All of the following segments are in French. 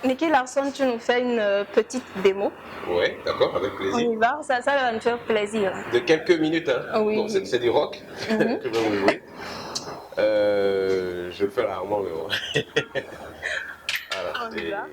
Nicky Larson, tu nous fais une petite démo. Ouais, d'accord, avec On plaisir. y va, ça va nous faire plaisir. De quelques minutes, hein. Oui. Bon, c'est du rock que je vais vous jouer. Je le fais rarement, mais bon. On y va.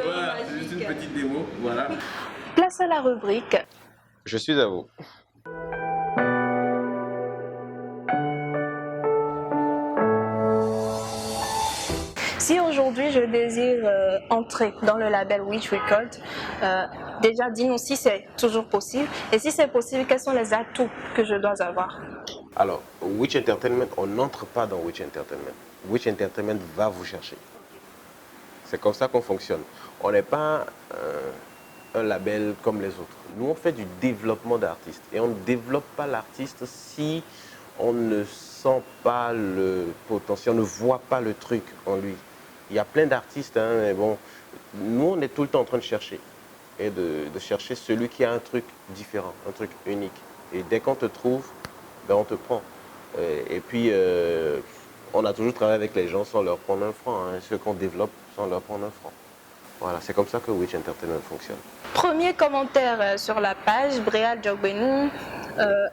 Voilà, c'est juste une petite démo. Voilà. Place à la rubrique. Je suis à vous. Si aujourd'hui je désire entrer dans le label Witch Records, déjà dis-nous si c'est toujours possible et si c'est possible, quels sont les atouts que je dois avoir? Alors, Witch Entertainment, on n'entre pas dans Witch Entertainment. Witch Entertainment va vous chercher. C'est comme ça qu'on fonctionne. On n'est pas un label comme les autres. Nous, on fait du développement d'artistes. Et on ne développe pas l'artiste si on ne sent pas le potentiel, on ne voit pas le truc en lui. Il y a plein d'artistes, hein, mais bon, nous, on est tout le temps en train de chercher. Et de chercher celui qui a un truc différent, un truc unique. Et dès qu'on te trouve, ben, on te prend. Et puis, on a toujours travaillé avec les gens sans leur prendre un franc. Hein, ceux qu'on développe sans leur prendre un franc. Voilà, c'est comme ça que Witch Entertainment fonctionne. Premier commentaire sur la page, Bréal Djogbenou.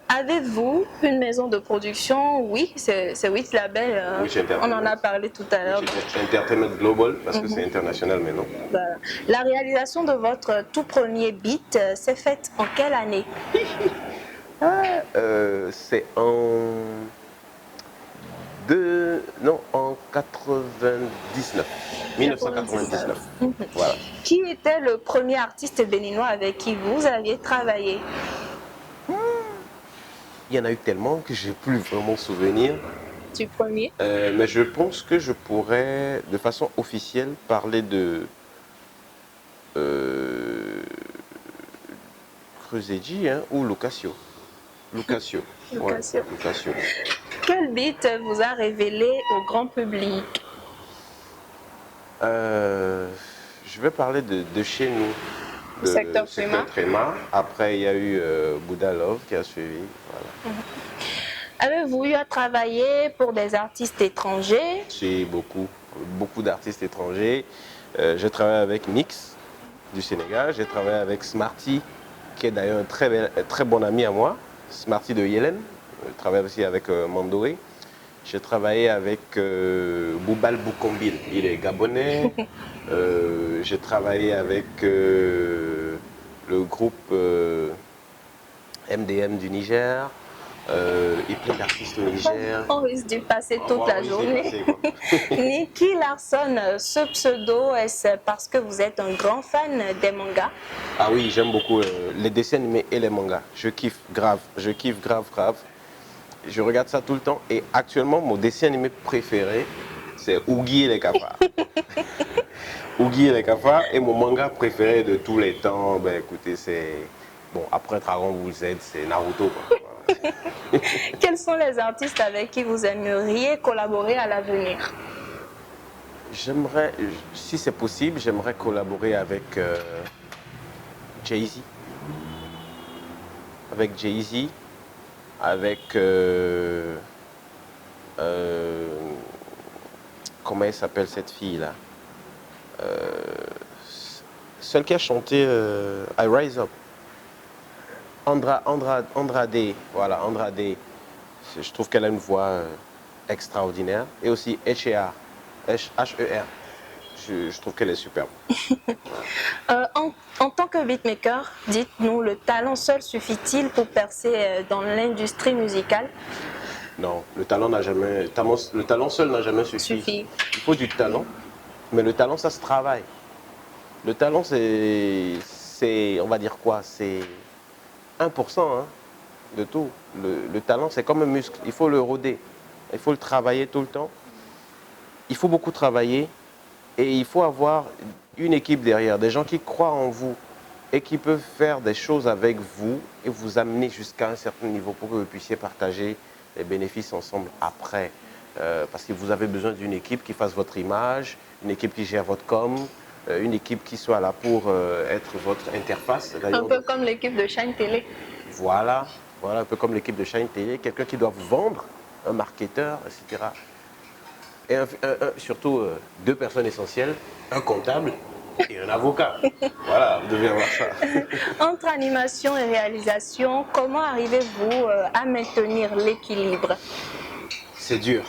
Avez-vous une maison de production? Oui, c'est Witch Label. Witch On en a parlé tout à l'heure. Witch Entertainment Global, parce que c'est international maintenant. Voilà. La réalisation de votre tout premier beat s'est faite en quelle année? C'est en 99. 1999. Voilà. Qui était le premier artiste béninois avec qui vous aviez travaillé? Il y en a eu tellement que j'ai plus vraiment souvenir. Du premier? Mais je pense que je pourrais, de façon officielle, parler de Creusedji, hein, ou Lucasio. Lucasio. Lucasio. Ouais, Lucasio. Quel beat vous a révélé au grand public? Je vais parler de chez nous. Le secteur Tréma. Après, il y a eu Buddha Love qui a suivi. Voilà. Avez-vous eu à travailler pour des artistes étrangers? J'ai beaucoup d'artistes étrangers. J'ai travaillé avec Nix du Sénégal. J'ai travaillé avec Smarty, qui est d'ailleurs un très bon ami à moi. Smarty de Yellen. Je travaille aussi avec Mandoé. J'ai travaillé avec Boubal Boukombil, il est gabonais. J'ai travaillé avec le groupe MDM du Niger. Et plein d'artistes au Niger. On risque d'y passer toute la journée. Nicky Larson, ce pseudo, est-ce parce que vous êtes un grand fan des mangas? Ah oui, j'aime beaucoup les dessins animés et les mangas. Je kiffe grave, grave. Je regarde ça tout le temps et actuellement mon dessin animé préféré c'est Oogie et les cafards. Oogie et les cafards. Et mon manga préféré de tous les temps, ben écoutez, c'est... Bon, après Dragon Ball Z, c'est Naruto, quoi. Voilà. Quels sont les artistes avec qui vous aimeriez collaborer à l'avenir? J'aimerais, si c'est possible, j'aimerais collaborer avec Jay-Z. Avec Jay-Z, avec... comment elle s'appelle cette fille-là? Celle qui a chanté I Rise Up. Andrade, voilà, Andrade. Je trouve qu'elle a une voix extraordinaire. Et aussi H.E.R. H-E-R. Je trouve qu'elle est superbe. En tant que beatmaker, dites-nous, le talent seul suffit-il pour percer dans l'industrie musicale? Non, le talent seul n'a jamais suffi. Il faut du talent, mais le talent, ça se travaille. Le talent, c'est on va dire quoi? C'est 1% hein, de tout. Le talent, c'est comme un muscle. Il faut le rôder. Il faut le travailler tout le temps. Il faut beaucoup travailler et il faut avoir une équipe derrière, des gens qui croient en vous et qui peuvent faire des choses avec vous et vous amener jusqu'à un certain niveau pour que vous puissiez partager les bénéfices ensemble après. Parce que vous avez besoin d'une équipe qui fasse votre image, une équipe qui gère votre com, une équipe qui soit là pour être votre interface. Un peu comme l'équipe de Shine Télé. Voilà, un peu comme l'équipe de Shine Télé, quelqu'un qui doit vous vendre, un marketeur, etc. Et surtout deux personnes essentielles, un comptable et un avocat. Voilà, vous devez avoir ça. Entre animation et réalisation, comment arrivez-vous à maintenir l'équilibre? C'est dur.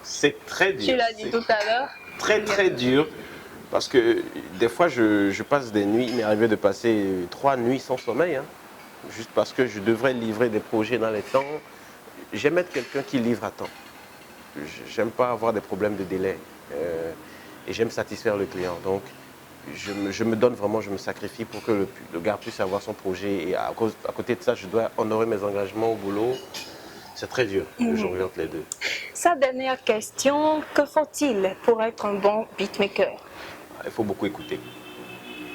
C'est très dur. Tu l'as dit tout à l'heure. Très dur. Parce que des fois, je passe des nuits. Il m'est arrivé de passer 3 nuits sans sommeil. Hein, juste parce que je devrais livrer des projets dans les temps. J'aime être quelqu'un qui livre à temps. J'aime pas avoir des problèmes de délai. Et j'aime satisfaire le client. Donc, je me donne vraiment, je me sacrifie pour que le gars puisse avoir son projet. Et à côté de ça, je dois honorer mes engagements au boulot. C'est très dur de jongler entre les deux. Sa dernière question, que faut-il pour être un bon beatmaker? Il faut beaucoup écouter.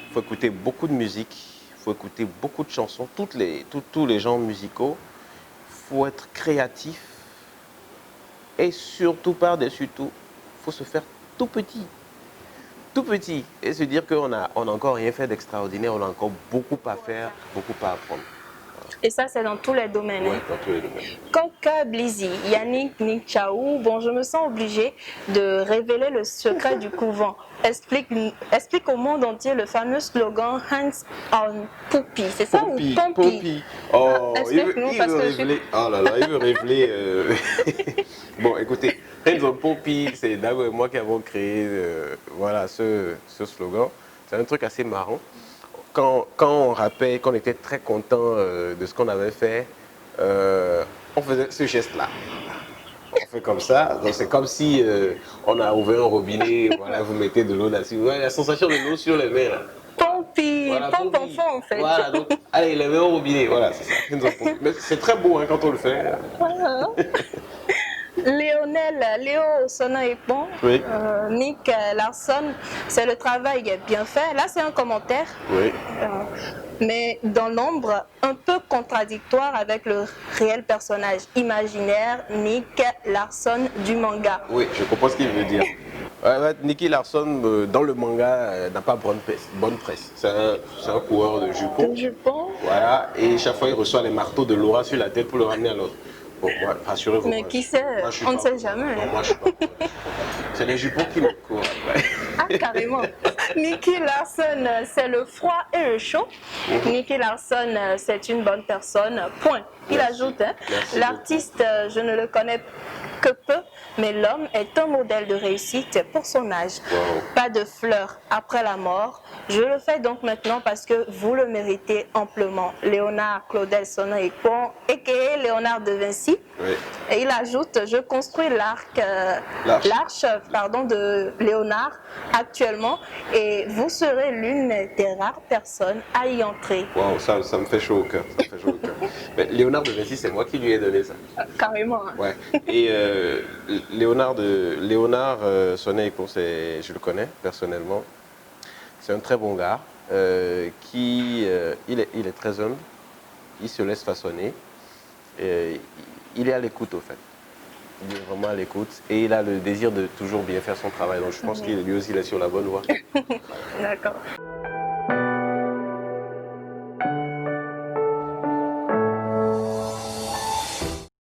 Il faut écouter beaucoup de musique. Il faut écouter beaucoup de chansons, tous les genres musicaux. Il faut être créatif. Et surtout, par-dessus tout, il faut se faire tout petit. Tout petit. Et se dire qu'on n'a encore rien fait d'extraordinaire, on a encore beaucoup à faire, beaucoup à apprendre. Et ça, c'est dans tous les domaines. Oui, dans tous les domaines. Coca Blizzy, Yannick Nichaou, bon, je me sens obligée de révéler le secret du couvent. Explique au monde entier le fameux slogan Hands on Poupy. C'est ça Poupy, ou Pompy? Oh, explique-nous parce que oh là là, il veut révéler. Bon, écoutez, Hands on Poupy, c'est Dago et moi qui avons créé voilà, ce slogan. C'est un truc assez marrant. Quand on rappelle qu'on était très content de ce qu'on avait fait, on faisait ce geste-là. On fait comme ça, donc c'est comme si on a ouvert un robinet, voilà, vous mettez de l'eau là-dessus. Ouais, la sensation de l'eau sur les mains. Là. Pompy, Voilà, pompe enfant en fait. Voilà, donc, allez, les mains au robinet, voilà, c'est ça. Mais c'est très beau hein, quand on le fait. Léo Sonaipon, Oui. Nick Larson, c'est le travail bien fait. Là, c'est un commentaire, Oui. mais dans l'ombre, un peu contradictoire avec le réel personnage imaginaire Nick Larson du manga. Oui, je comprends ce qu'il veut dire. Nicky Larson, dans le manga, n'a pas bonne presse. C'est un coureur de jupons. Jupon. Voilà, et chaque fois, il reçoit les marteaux de Laura sur la tête pour le ramener à l'autre. Bon, ouais, rassurez-vous. Mais qui sait, on ne sait jamais. Non, moi, je suis pas. C'est les jupons qui me courent. Ouais. Ah, carrément. Nicky Larson, c'est le froid et le chaud. Nicky Larson, c'est une bonne personne. Point. Il Merci. ajoute, hein, Merci l'artiste, je ne le connais que peu, mais l'homme est un modèle de réussite pour son âge. Wow. Pas de fleurs après la mort. Je le fais donc maintenant parce que vous le méritez amplement. Léonard Claudel Sonaipon, a.k.a. Léonard de Vinci. Oui. Et il ajoute, je construis l'arche de Léonard actuellement et vous serez l'une des rares personnes à y entrer. Wow, ça me fait chaud au cœur. Ça me fait chaud au cœur. Mais Léonard de Vinci, c'est moi qui lui ai donné ça. Carrément. Hein. Ouais. Et Léonard Soné-Eko, je le connais personnellement. C'est un très bon gars. Il est très humble. Il se laisse façonner. Il est à l'écoute, au fait. Il est vraiment à l'écoute et il a le désir de toujours bien faire son travail. Donc je pense qu'il lui aussi il est sur la bonne voie. D'accord.